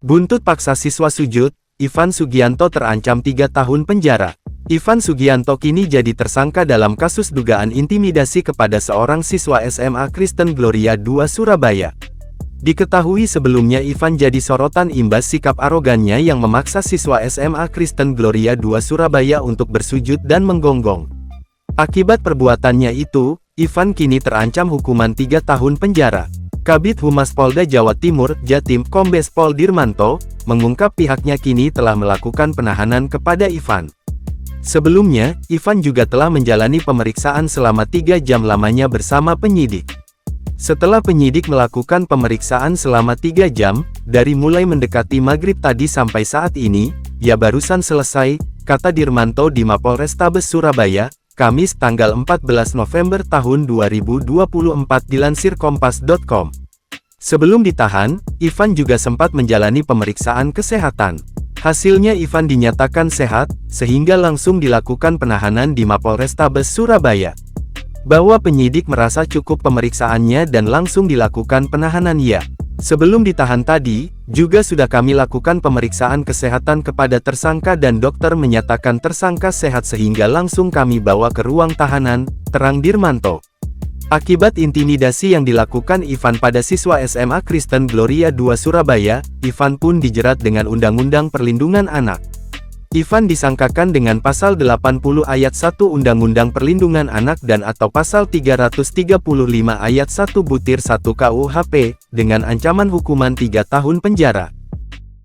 Buntut paksa siswa sujud, Ivan Sugianto terancam 3 tahun penjara. Ivan Sugianto kini jadi tersangka dalam kasus dugaan intimidasi kepada seorang siswa SMA Kristen Gloria II Surabaya. Diketahui sebelumnya Ivan jadi sorotan imbas sikap arogannya yang memaksa siswa SMA Kristen Gloria II Surabaya untuk bersujud dan menggonggong. Akibat perbuatannya itu, Ivan kini terancam hukuman 3 tahun penjara. Kabid Humas Polda Jawa Timur, Jatim, Kombes Pol Dirmanto, mengungkap pihaknya kini telah melakukan penahanan kepada Ivan. Sebelumnya, Ivan juga telah menjalani pemeriksaan selama 3 jam lamanya bersama penyidik. Setelah penyidik melakukan pemeriksaan selama 3 jam, dari mulai mendekati maghrib tadi sampai saat ini, ya barusan selesai, kata Dirmanto di Mapolrestabes Surabaya, Kamis tanggal 14 November tahun 2024 dilansir kompas.com. Sebelum ditahan, Ivan juga sempat menjalani pemeriksaan kesehatan. Hasilnya Ivan dinyatakan sehat, sehingga langsung dilakukan penahanan di Mapolrestabes Surabaya. Bahwa penyidik merasa cukup pemeriksaannya dan langsung dilakukan penahanan ya. Sebelum ditahan tadi, juga sudah kami lakukan pemeriksaan kesehatan kepada tersangka dan dokter menyatakan tersangka sehat sehingga langsung kami bawa ke ruang tahanan, terang Dirmanto. Akibat intimidasi yang dilakukan Ivan pada siswa SMA Kristen Gloria II Surabaya, Ivan pun dijerat dengan Undang-Undang Perlindungan Anak. Ivan disangkakan dengan Pasal 80 Ayat 1 Undang-Undang Perlindungan Anak dan atau Pasal 335 Ayat 1 Butir 1 KUHP, dengan ancaman hukuman 3 tahun penjara.